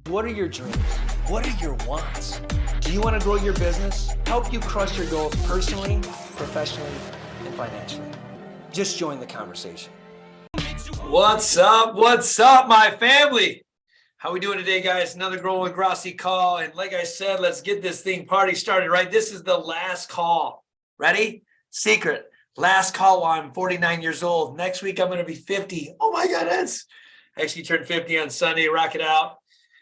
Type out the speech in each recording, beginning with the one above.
What are your dreams? What are your wants? Do you want to grow your business? Help you crush your goals personally, professionally, and financially? Just join the conversation. What's up? What's up, my family? How we doing today, guys? Another Growing with Grossi call. And like I said, let's get this party started, right? This is the last call. Ready? Secret. Last call while I'm 49 years old. Next week, I'm going to be 50. Oh my goodness. I actually turned 50 on Sunday. Rock it out.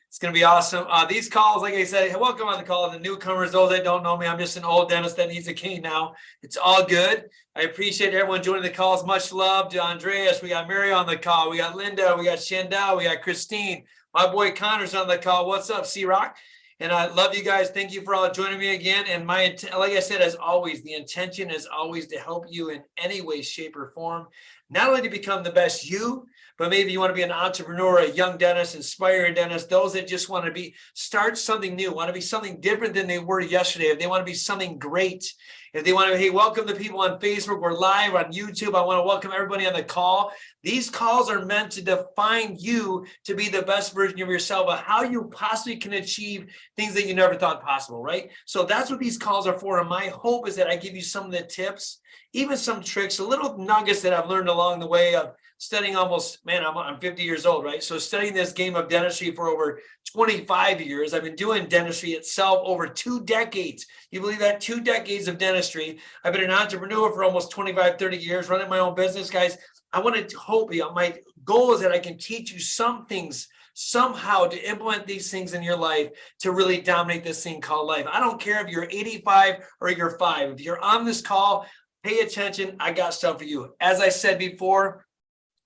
It's going to be awesome. These calls, like I said, welcome on the call. The newcomers, those that don't know me, I'm just an old dentist that needs a cane now. It's all good. I appreciate everyone joining the calls. Much love to Andreas. We got Mary on the call. We got Linda. We got Shandell. We got Christine. My boy Connor's on the call. What's up, C-Rock? And I love you guys. Thank you for all joining me again. And like I said, as always, the intention is always to help you in any way, shape, or form. Not only to become the best you, but maybe you want to be an entrepreneur, a young dentist, inspiring dentist, those that just want to start something new, want to be something different than they were yesterday. If they want to be something great, if they want to, hey, welcome the people on Facebook. We're live on YouTube. I want to welcome everybody on the call. These calls are meant to define you to be the best version of yourself, of how you possibly can achieve things that you never thought possible, right? So that's what these calls are for. And my hope is that I give you some of the tips, even some tricks, a little nuggets that I've learned along the way of studying almost, man, I'm 50 years old, right? So studying this game of dentistry for over 25 years. I've been doing dentistry itself over 2 decades. You believe that? 2 decades of dentistry. I've been an entrepreneur for almost 25, 30 years, running my own business, guys. I want to hope you, my goal is that I can teach you some things somehow to implement these things in your life to really dominate this thing called life. I don't care if you're 85 or you're 5. If you're on this call, pay attention. I got stuff for you. As I said before,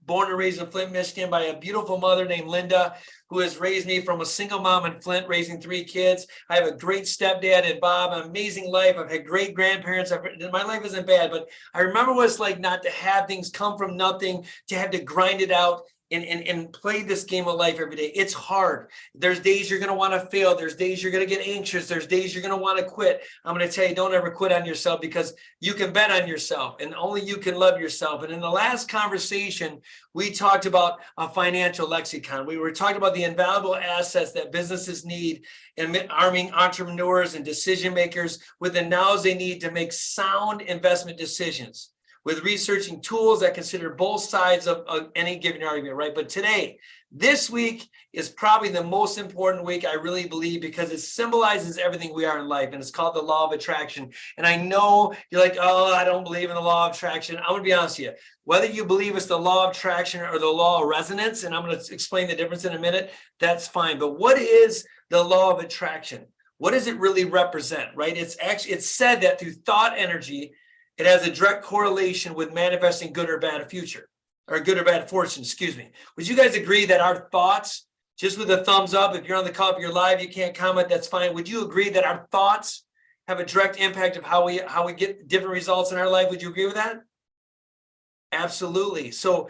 born and raised in Flint, Michigan by a beautiful mother named Linda, who has raised me from a single mom in Flint, raising 3 kids. I have a great stepdad and Bob, an amazing life. I've had great grandparents. My life isn't bad, but I remember what it's like not to have things come from nothing, to have to grind it out and play this game of life every day. It's hard. There's days you're going to want to fail. There's days you're going to get anxious. There's days you're going to want to quit. I'm going to tell you, don't ever quit on yourself, because you can bet on yourself and only you can love yourself. And in the last conversation, we talked about a financial lexicon. We were talking about the invaluable assets that businesses need and arming entrepreneurs and decision makers with the knowledge they need to make sound investment decisions, with researching tools that consider both sides of any given argument, right? But today, this week is probably the most important week, I really believe, because it symbolizes everything we are in life, and it's called the law of attraction. And I know you're like, oh, I don't believe in the law of attraction. I'm going to be honest with you. Whether you believe it's the law of attraction or the law of resonance, and I'm going to explain the difference in a minute, that's fine. But what is the law of attraction? What does it really represent, right? It's said that through thought energy, it has a direct correlation with manifesting good or bad future, or good or bad fortune, excuse me. Would you guys agree that our thoughts, just with a thumbs up, if you're on the call, if you're live, you can't comment, that's fine. Would you agree that our thoughts have a direct impact of how we get different results in our life? Would you agree with that? Absolutely. So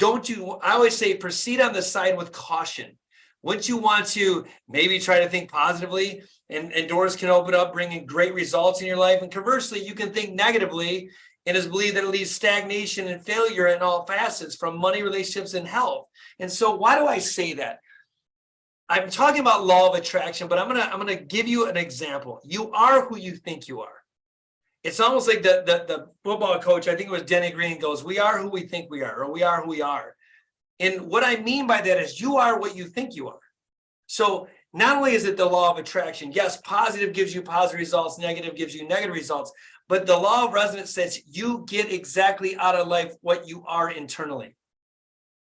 I always say, proceed on the side with caution. Once you want to maybe try to think positively, and doors can open up, bringing great results in your life. And conversely, you can think negatively and is believed that it leads stagnation and failure in all facets, from money, relationships, and health. And so why do I say that? I'm talking about law of attraction, but I'm gonna give you an example. You are who you think you are. It's almost like the football coach, I think it was Denny Green, goes, we are who we think we are, or we are who we are. And what I mean by that is you are what you think you are. So not only is it the law of attraction, yes, positive gives you positive results, negative gives you negative results, but the law of resonance says you get exactly out of life what you are internally.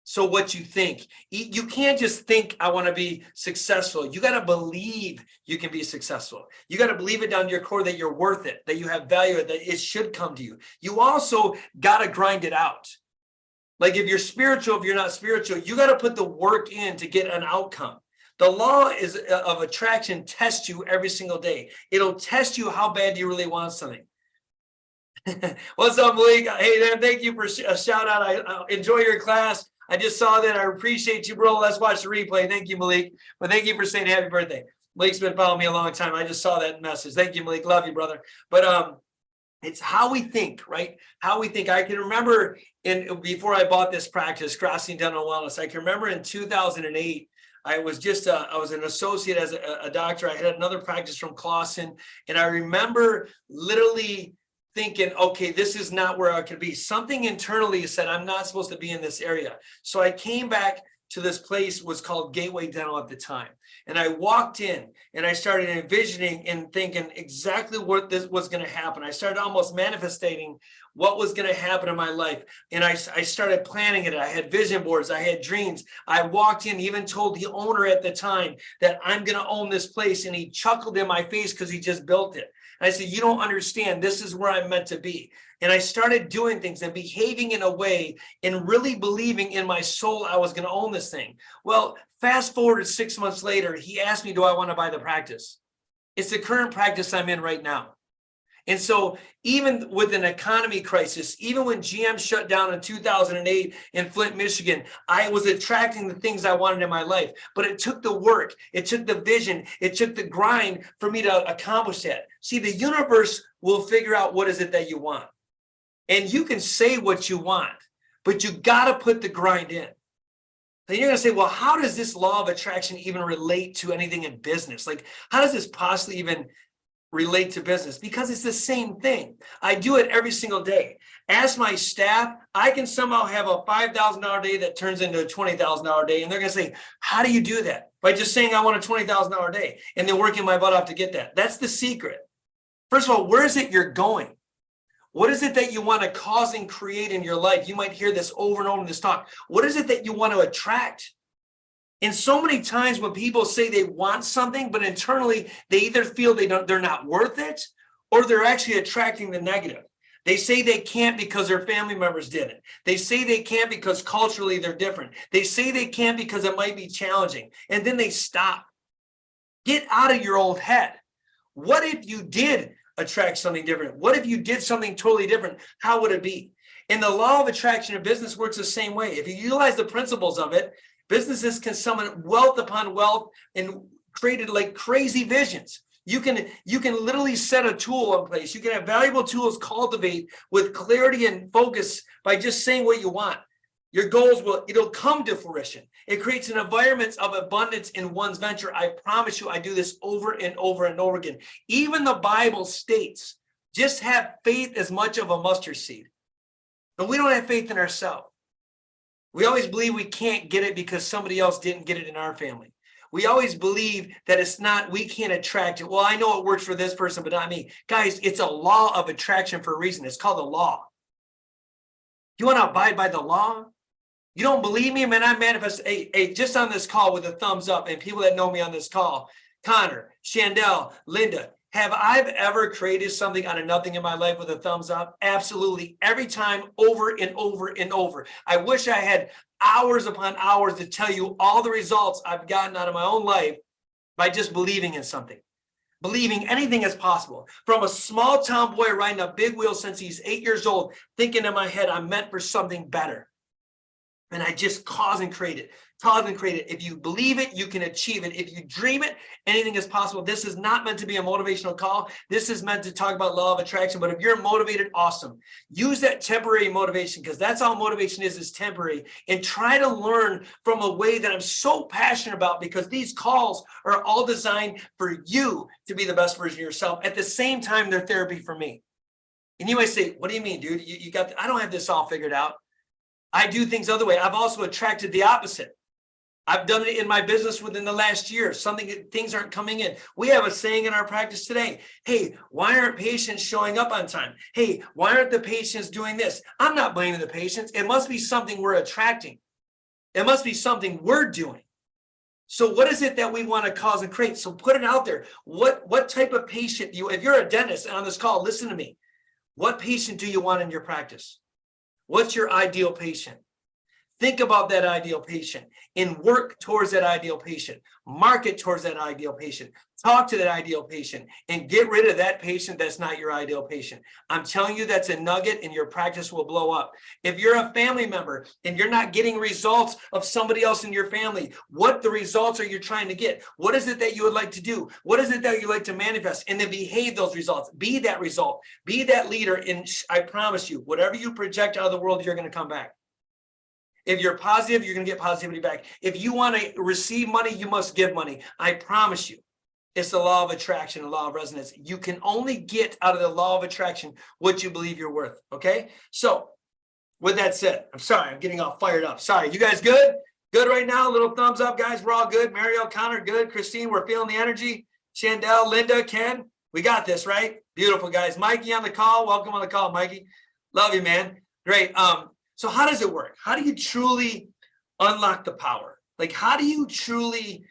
So what you think, you can't just think, I want to be successful. You got to believe you can be successful. You got to believe it down to your core that you're worth it, that you have value, that it should come to you. You also got to grind it out. Like if you're spiritual, if you're not spiritual, you got to put the work in to get an outcome. The law of attraction tests you every single day. It'll test you how bad you really want something. What's up, Malik? Hey, man, thank you for a shout out. I enjoy your class. I just saw that. I appreciate you, bro. Let's watch the replay. Thank you, Malik. But thank you for saying happy birthday. Malik's been following me a long time. I just saw that message. Thank you, Malik. Love you, brother. But it's how we think, right? How we think. I can remember before I bought this practice, Grossi Dental Wellness, I can remember in 2008, I was an associate as a doctor. I had another practice from Clausen, and I remember literally thinking, okay, this is not where I could be. Something internally said I'm not supposed to be in this area. So I came back to this place, was called Gateway Dental at the time. And I walked in and I started envisioning and thinking exactly what this was going to happen. I started almost manifesting what was going to happen in my life. And I started planning it. I had vision boards. I had dreams. I walked in, even told the owner at the time that I'm going to own this place. And he chuckled in my face because he just built it. And I said, you don't understand. This is where I'm meant to be. And I started doing things and behaving in a way and really believing in my soul I was going to own this thing. Well, fast forward to 6 months later, he asked me, do I want to buy the practice? It's the current practice I'm in right now. And so even with an economy crisis, even when GM shut down in 2008 in Flint, Michigan, I was attracting the things I wanted in my life. But it took the work, it took the vision, it took the grind for me to accomplish that. See, the universe will figure out what is it that you want. And you can say what you want, but you got to put the grind in. Then you're going to say, well, how does this law of attraction even relate to anything in business? Like, how does this possibly even relate to business? Because it's the same thing. I do it every single day. Ask my staff, I can somehow have a $5,000 day that turns into a $20,000 day. And they're going to say, how do you do that? By just saying I want a $20,000 day and then working my butt off to get that. That's the secret. First of all, where is it you're going? What is it that you want to cause and create in your life? You might hear this over and over in this talk. What is it that you want to attract? And so many times when people say they want something, but internally they either feel they're not worth it, or they're actually attracting the negative. They say they can't because their family members did it. They say they can't because culturally they're different. They say they can't because it might be challenging. And then they stop. Get out of your old head. What if you did attract something different? What if you did something totally different? How would it be? And the law of attraction in business works the same way. If you utilize the principles of it, businesses can summon wealth upon wealth and create like crazy visions. You can literally set a tool in place. You can have valuable tools cultivate with clarity and focus by just saying what you want. Your goals it'll come to fruition. It creates an environment of abundance in one's venture. I promise you, I do this over and over and over again. Even the Bible states, just have faith as much of a mustard seed. But we don't have faith in ourselves. We always believe we can't get it because somebody else didn't get it in our family. We always believe that we can't attract it. Well, I know it works for this person, but not me. Guys, it's a law of attraction for a reason. It's called the law. You want to abide by the law? You don't believe me, man? I manifest. Hey, just on this call with a thumbs up, and people that know me on this call, Connor, Shandell, Linda, have I ever created something out of nothing in my life with a thumbs up? Absolutely. Every time, over and over and over. I wish I had hours upon hours to tell you all the results I've gotten out of my own life by just believing in something. Believing anything is possible. From a small town boy riding a big wheel since he's 8 years old, thinking in my head, I'm meant for something better. And I just cause and create it. If you believe it, you can achieve it. If you dream it, anything is possible. This is not meant to be a motivational call. This is meant to talk about law of attraction. But if you're motivated, awesome. Use that temporary motivation, because that's all motivation is temporary. And try to learn from a way that I'm so passionate about, because these calls are all designed for you to be the best version of yourself. At the same time, they're therapy for me. And you might say, what do you mean, dude? I don't have this all figured out. I do things other way. I've also attracted the opposite. I've done it in my business within the last year. Things aren't coming in. We have a saying in our practice today. Hey, why aren't patients showing up on time? Hey, why aren't the patients doing this? I'm not blaming the patients. It must be something we're attracting. It must be something we're doing. So what is it that we want to cause and create? So put it out there. What type of patient if you're a dentist and on this call, listen to me. What patient do you want in your practice? What's your ideal patient? Think about that ideal patient and work towards that ideal patient. Market towards that ideal patient. Talk to that ideal patient and get rid of that patient that's not your ideal patient. I'm telling you, that's a nugget and your practice will blow up. If you're a family member and you're not getting results of somebody else in your family, what the results are you trying to get? What is it that you would like to do? What is it that you like to manifest? And then behave those results. Be that result. Be that leader. And I promise you, whatever you project out of the world, you're going to come back. If you're positive, you're going to get positivity back. If you want to receive money, you must give money. I promise you. It's the law of attraction, the law of resonance. You can only get out of the law of attraction what you believe you're worth, okay? So with that said, I'm sorry, I'm getting all fired up. Sorry, you guys good? Good right now? Little thumbs up, guys. We're all good. Mariel, Connor, good. Christine, we're feeling the energy. Chandel, Linda, Ken, we got this, right? Beautiful, guys. Mikey on the call. Welcome on the call, Mikey. Love you, man. Great. So how does it work? How do you truly unlock the power? Like, how do you truly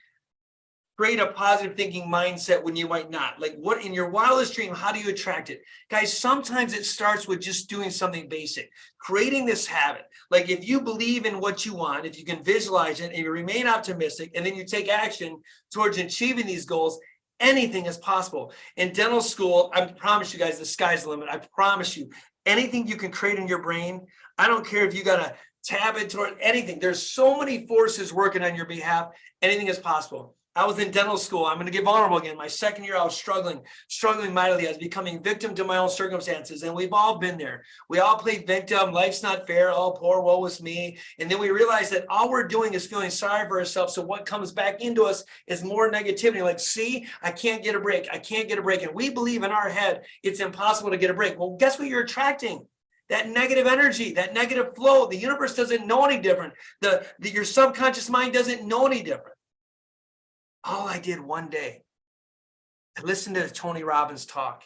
create a positive thinking mindset when you might not? Like, what in your wildest dream, how do you attract it? Guys, sometimes it starts with just doing something basic, creating this habit. Like, if you believe in what you want, if you can visualize it and you remain optimistic, and then you take action towards achieving these goals, anything is possible. In dental school, I promise you guys, the sky's the limit. I promise you, anything you can create in your brain, I don't care if you got to tab it toward anything. There's so many forces working on your behalf. Anything is possible. I was in dental school. I'm going to get vulnerable again. My second year, I was struggling mightily. I was becoming victim to my own circumstances. And we've all been there. We all played victim. Life's not fair. Oh, poor, woe was me. And then we realized that all we're doing is feeling sorry for ourselves. So what comes back into us is more negativity. Like, see, I can't get a break. I can't get a break. And we believe in our head it's impossible to get a break. Well, guess what you're attracting? That negative energy, that negative flow. The universe doesn't know any different. Your subconscious mind doesn't know any different. All I did one day, I listened to Tony Robbins talk.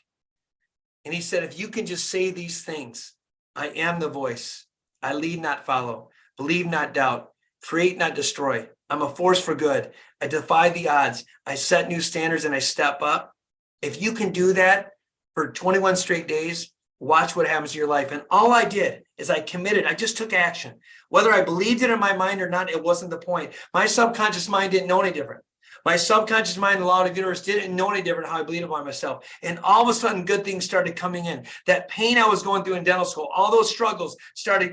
And he said, if you can just say these things, I am the voice. I lead, not follow. Believe, not doubt. Create, not destroy. I'm a force for good. I defy the odds. I set new standards and I step up. If you can do that for 21 straight days, watch what happens to your life. And all I did is I committed. I just took action. Whether I believed it in my mind or not, it wasn't the point. My subconscious mind didn't know any different. My subconscious mind, the law of the universe, didn't know any different how I believed about myself. And all of a sudden, good things started coming in. That pain I was going through in dental school, all those struggles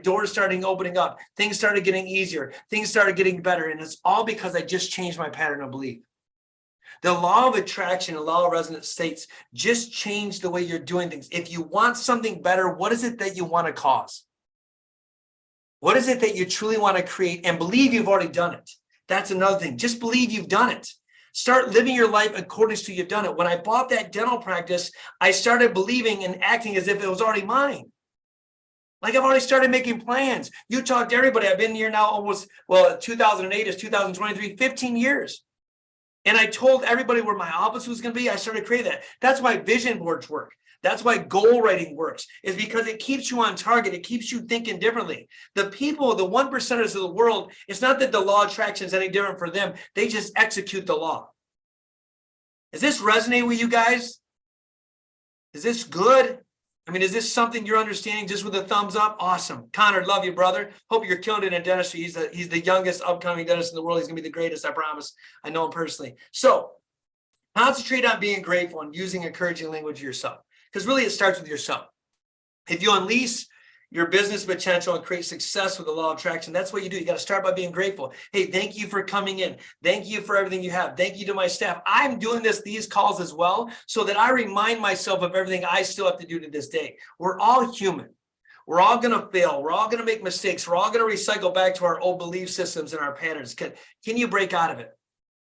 doors started opening up. Things started getting easier. Things started getting better. And it's all because I just changed my pattern of belief. The law of attraction, the law of resonance states, just change the way you're doing things. If you want something better, what is it that you want to cause? What is it that you truly want to create? And believe you've already done it. That's another thing. Just believe you've done it. Start living your life according to you've done it. When I bought that dental practice, I started believing and acting as if it was already mine. Like, I've already started making plans. You talk to everybody. I've been here now almost, 2008 is 2023, 15 years. And I told everybody where my office was going to be. I started creating that. That's why vision boards work. That's why goal writing works, is because it keeps you on target. It keeps you thinking differently. The people, the 1%ers of the world, it's not that the law of attraction is any different for them. They just execute the law. Is this resonating with you guys? Is this good? I mean, is this something you're understanding just with a thumbs up? Awesome. Connor, love you, brother. Hope you're killing it in dentistry. He's the youngest upcoming dentist in the world. He's going to be the greatest, I promise. I know him personally. So concentrate on being grateful and using encouraging language to yourself. Because really, it starts with yourself. If you unleash your business potential and create success with the law of attraction, that's what you do. You got to start by being grateful. Hey, thank you for coming in. Thank you for everything you have. Thank you to my staff. I'm doing these calls as well, so that I remind myself of everything I still have to do to this day. We're all human. We're all going to fail. We're all going to make mistakes. We're all going to recycle back to our old belief systems and our patterns. Can you break out of it?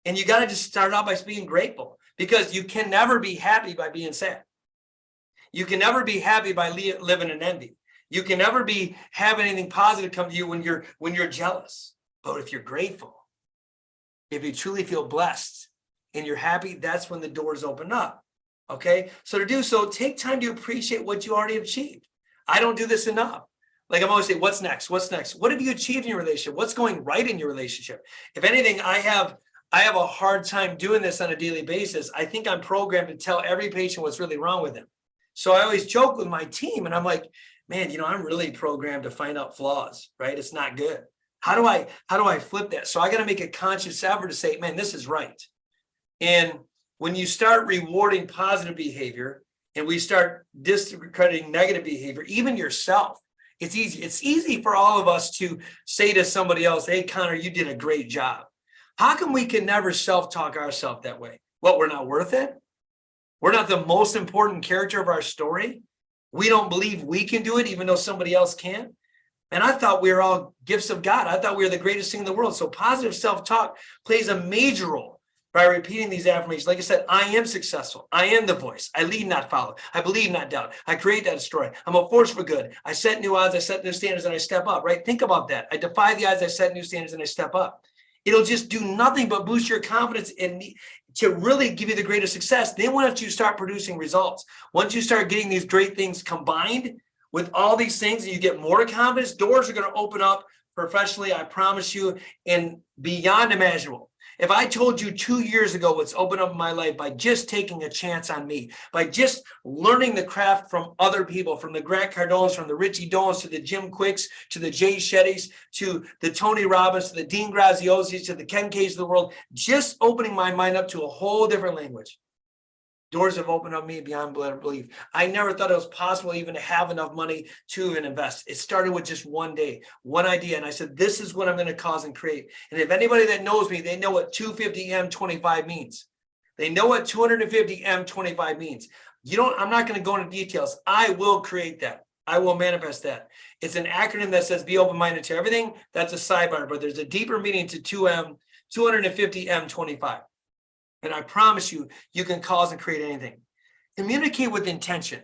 And you got to just start out by being grateful, because you can never be happy by being sad. You can never be happy by living in envy. You can never have anything positive come to you when you're jealous. But if you're grateful, if you truly feel blessed and you're happy, that's when the doors open up. Okay. So to do so, take time to appreciate what you already achieved. I don't do this enough. Like, I'm always saying, what's next? What's next? What have you achieved in your relationship? What's going right in your relationship? If anything, I have a hard time doing this on a daily basis. I think I'm programmed to tell every patient what's really wrong with them. So I always joke with my team, and I'm like, man, I'm really programmed to find out flaws, right? It's not good. How do I flip that? So I got to make a conscious effort to say, man, this is right. And when you start rewarding positive behavior and we start discrediting negative behavior, even yourself, it's easy. It's easy for all of us to say to somebody else, hey, Connor, you did a great job. How come we can never self-talk ourselves that way? What, we're not worth it? We're not the most important character of our story? We don't believe we can do it, even though somebody else can? And I thought we were all gifts of God. I thought we were the greatest thing in the world. So positive self-talk plays a major role by repeating these affirmations. Like I said, I am successful. I am the voice. I lead, not follow. I believe, not doubt. I create, not destroy. I'm a force for good. I set new odds. I set new standards, and I step up, right? Think about that. I defy the odds. I set new standards, and I step up. It'll just do nothing but boost your confidence and to really give you the greatest success. Then once you start producing results, once you start getting these great things combined with all these things and you get more confidence, doors are going to open up professionally, I promise you, and beyond imaginable. If I told you 2 years ago what's opened up in my life by just taking a chance on me, by just learning the craft from other people, from the Grant Cardones, from the Richie Dolans, to the Jim Quicks, to the Jay Shettys, to the Tony Robbins, to the Dean Graziosis, to the Ken K's of the world, just opening my mind up to a whole different language. Doors have opened up me beyond belief. I never thought it was possible even to have enough money to even invest. It started with just one day, one idea. And I said, this is what I'm going to cause and create. And if anybody that knows me, they know what 250M25 means. They know what 250M25 means. I'm not going to go into details. I will create that. I will manifest that. It's an acronym that says be open-minded to everything. That's a sidebar, but there's a deeper meaning to 250M25. And I promise you, you can cause and create anything. Communicate with intention.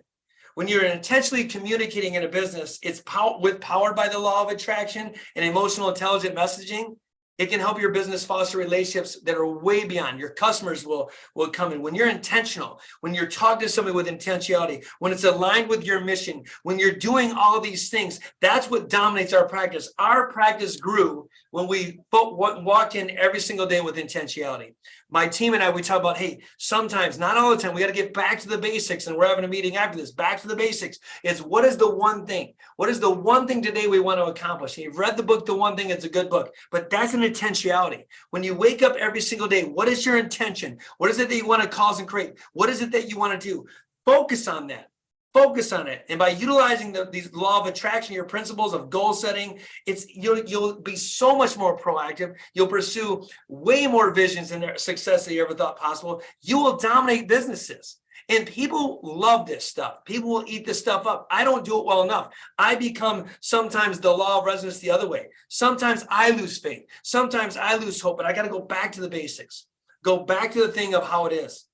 When you're intentionally communicating in a business, it's powered by the law of attraction and emotional intelligent messaging. It can help your business foster relationships that are way beyond. Your customers will come in. When you're intentional, when you're talking to somebody with intentionality, when it's aligned with your mission, when you're doing all these things, that's what dominates our practice. Our practice grew when we walked in every single day with intentionality. My team and I, we talk about, hey, sometimes, not all the time, we got to get back to the basics, and we're having a meeting after this. Back to the basics. It's what is the one thing? What is the one thing today we want to accomplish? And you've read the book, The One Thing. It's a good book, but that's an intentionality. When you wake up every single day, what is your intention? What is it that you want to cause and create? What is it that you want to do? Focus on that. Focus on it. And by utilizing these law of attraction, your principles of goal setting, you'll be so much more proactive. You'll pursue way more visions and success than you ever thought possible. You will dominate businesses. And people love this stuff. People will eat this stuff up. I don't do it well enough. I become sometimes the law of resonance the other way. Sometimes I lose faith. Sometimes I lose hope, but I got to go back to the basics. Go back to the thing of how it is.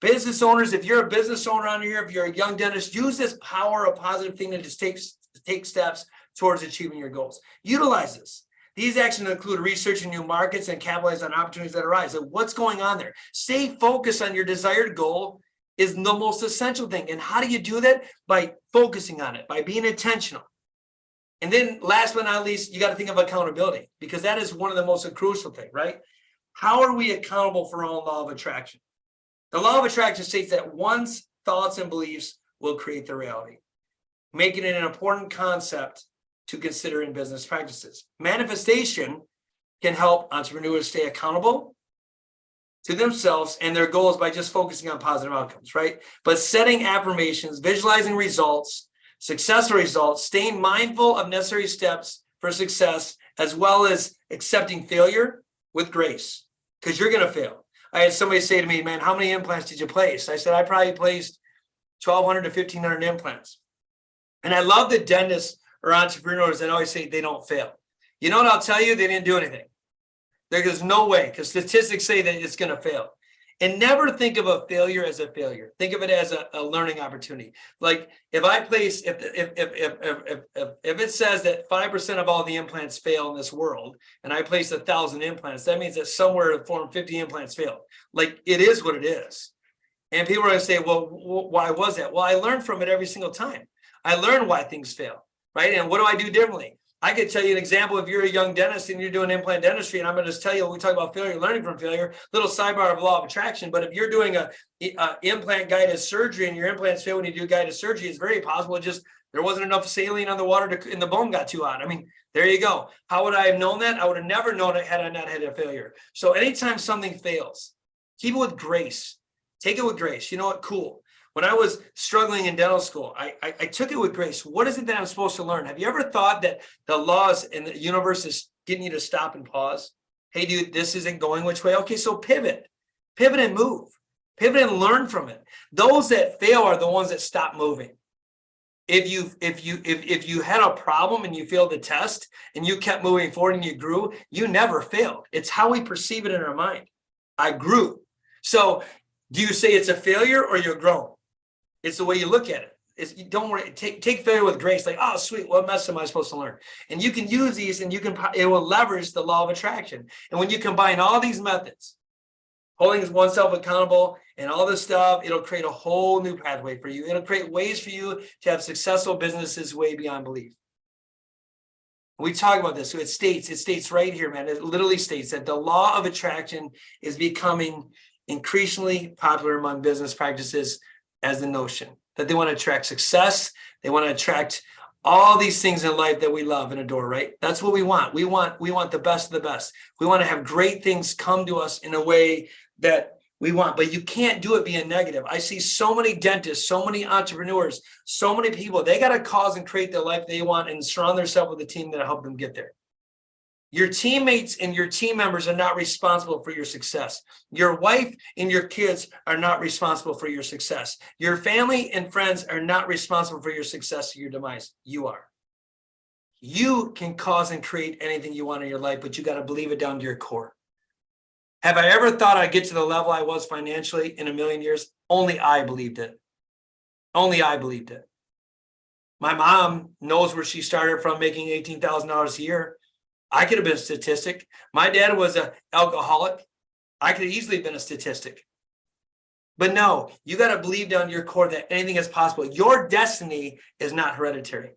Business owners, if you're a business owner on here, if you're a young dentist, use this power of positive thing to just take steps towards achieving your goals. Utilize this. These actions include researching new markets and capitalize on opportunities that arise. So what's going on there? Stay focused on your desired goal is the most essential thing. And how do you do that? By focusing on it, by being intentional. And then last but not least, you got to think of accountability, because that is one of the most crucial things, right? How are we accountable for our own law of attraction? The law of attraction states that one's thoughts and beliefs will create the reality, making it an important concept to consider in business practices. Manifestation can help entrepreneurs stay accountable to themselves and their goals by just focusing on positive outcomes, right? But setting affirmations, visualizing results, successful results, staying mindful of necessary steps for success, as well as accepting failure with grace, because you're going to fail. I had somebody say to me, man, how many implants did you place? I said, I probably placed 1,200 to 1,500 implants. And I love the dentists or entrepreneurs that always say they don't fail. You know what I'll tell you? They didn't do anything. There's no way, because statistics say that it's going to fail. And never think of a failure as a failure. Think of it as a learning opportunity. Like if I place, if it says that 5% of all the implants fail in this world, and I place 1,000 implants, that means that somewhere in form 50 implants failed. Like it is what it is. And people are going to say, well, why was that? Well, I learned from it every single time. I learned why things fail, right? And what do I do differently? I could tell you an example. If you're a young dentist and you're doing implant dentistry, and I'm going to just tell you, when we talk about failure, learning from failure, little sidebar of law of attraction. But if you're doing a implant guided surgery and your implants fail when you do guided surgery, it's very possible there wasn't enough saline on the water and the bone got too hot. I mean, there you go. How would I have known that? I would have never known it had I not had a failure. So anytime something fails, keep it with grace. Take it with grace. You know what? Cool. When I was struggling in dental school, I took it with grace. What is it that I'm supposed to learn? Have you ever thought that the laws in the universe is getting you to stop and pause? Hey, dude, this isn't going which way. Okay, so pivot and move. Pivot and learn from it. Those that fail are the ones that stop moving. If you had a problem and you failed the test and you kept moving forward and you grew, you never failed. It's how we perceive it in our mind. I grew. So do you say it's a failure or you're grown? It's the way you look at it. Don't worry, take failure with grace. Like, oh, sweet, what mess am I supposed to learn? And you can use these, and it will leverage the law of attraction. And when you combine all these methods, holding oneself accountable and all this stuff, it'll create a whole new pathway for you. It'll create ways for you to have successful businesses way beyond belief. We talk about this. So it states right here, man. It literally states that the law of attraction is becoming increasingly popular among business practices as the notion that they want to attract success. They want to attract all these things in life that we love and adore, right? That's what we want. We want the best of the best. We want to have great things come to us in a way that we want, but you can't do it being negative. I see so many dentists, so many entrepreneurs, so many people, they got to cause and create the life they want and surround themselves with a team that'll help them get there. Your teammates and your team members are not responsible for your success. Your wife and your kids are not responsible for your success. Your family and friends are not responsible for your success or your demise. You are. You can cause and create anything you want in your life, but you got to believe it down to your core. Have I ever thought I'd get to the level I was financially in a million years? Only I believed it. Only I believed it. My mom knows where she started from, making $18,000 a year. I could have been a statistic. My dad was an alcoholic. I could have easily been a statistic. But no, you got to believe down your core that anything is possible. Your destiny is not hereditary.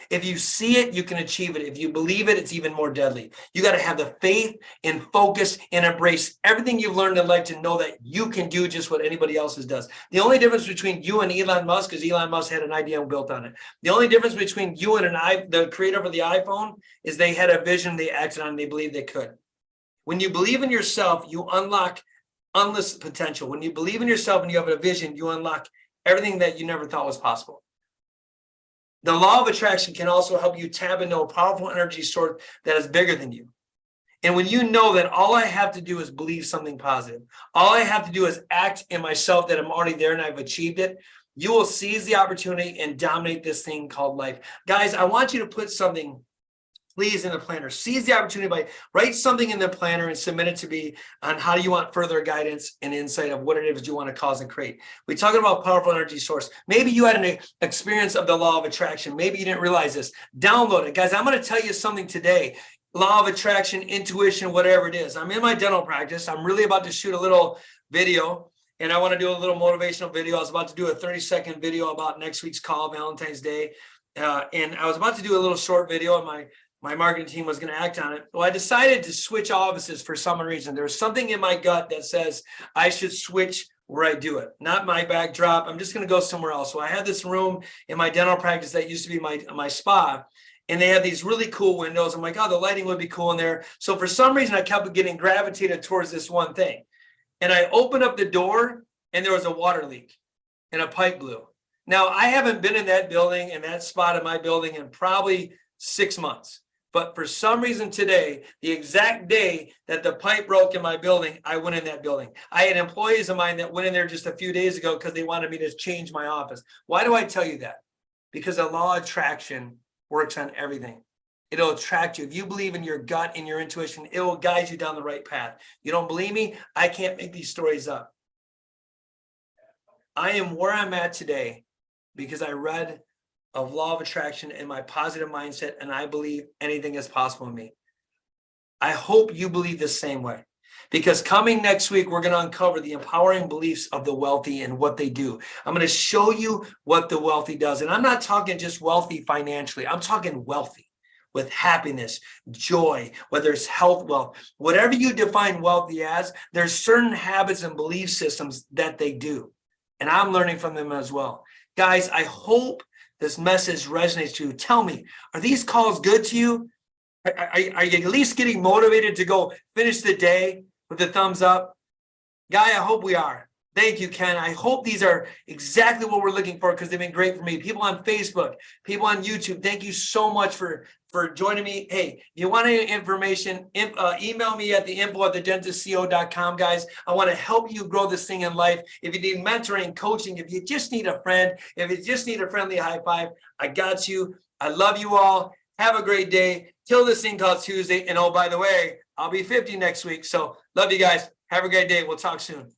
If you see it, you can achieve it. If you believe it, it's even more deadly. You got to have the faith and focus and embrace everything you've learned in life to know that you can do just what anybody else does. The only difference between you and Elon Musk is Elon Musk had an idea and built on it. The only difference between you and the creator of the iPhone is they had a vision, they acted on it, they believed they could. When you believe in yourself, you unlock endless potential. When you believe in yourself and you have a vision, you unlock everything that you never thought was possible. The law of attraction can also help you tap into a powerful energy source that is bigger than you. And when you know that all I have to do is believe something positive, all I have to do is act in myself that I'm already there and I've achieved it, you will seize the opportunity and dominate this thing called life. Guys, I want you to put something, please, in the planner. Seize the opportunity by write something in the planner and submit it to me on how you want further guidance and insight of what it is you want to cause and create. We're talking about powerful energy source. Maybe you had an experience of the law of attraction. Maybe you didn't realize this. Download it. Guys, I'm going to tell you something today. Law of attraction, intuition, whatever it is. I'm in my dental practice. I'm really about to shoot a little video, and I want to do a little motivational video. I was about to do a 30-second video about next week's call, Valentine's Day. And I was about to do a little short video, and my marketing team was going to act on it. Well, I decided to switch offices for some reason. There was something in my gut that says I should switch where I do it, not my backdrop. I'm just going to go somewhere else. So I had this room in my dental practice that used to be my spa, and they had these really cool windows. I'm like, oh, the lighting would be cool in there. So for some reason, I kept getting gravitated towards this one thing. And I opened up the door, and there was a water leak, and a pipe blew. Now, I haven't been in that building and that spot in my building in probably 6 months. But for some reason today, the exact day that the pipe broke in my building, I went in that building. I had employees of mine that went in there just a few days ago because they wanted me to change my office. Why do I tell you that? Because the law of attraction works on everything. It'll attract you. If you believe in your gut and your intuition, it will guide you down the right path. You don't believe me? I can't make these stories up. I am where I'm at today because I read of law of attraction and my positive mindset, and I believe anything is possible in me. I hope you believe the same way, because coming next week, we're going to uncover the empowering beliefs of the wealthy and what they do. I'm going to show you what the wealthy does. And I'm not talking just wealthy financially. I'm talking wealthy with happiness, joy, whether it's health, wealth, whatever you define wealthy as, there's certain habits and belief systems that they do. And I'm learning from them as well. Guys, I hope this message resonates to you. Tell me, are these calls good to you? Are you at least getting motivated to go finish the day with a thumbs up? Guy, I hope we are. Thank you, Ken. I hope these are exactly what we're looking for because they've been great for me. People on Facebook, people on YouTube, thank you so much for joining me. Hey, if you want any information, email me at info@thedentistco.com, guys. I want to help you grow this thing in life. If you need mentoring, coaching, if you just need a friend, if you just need a friendly high five, I got you. I love you all. Have a great day. Till this thing called Tuesday. And oh, by the way, I'll be 50 next week. So love you guys. Have a great day. We'll talk soon.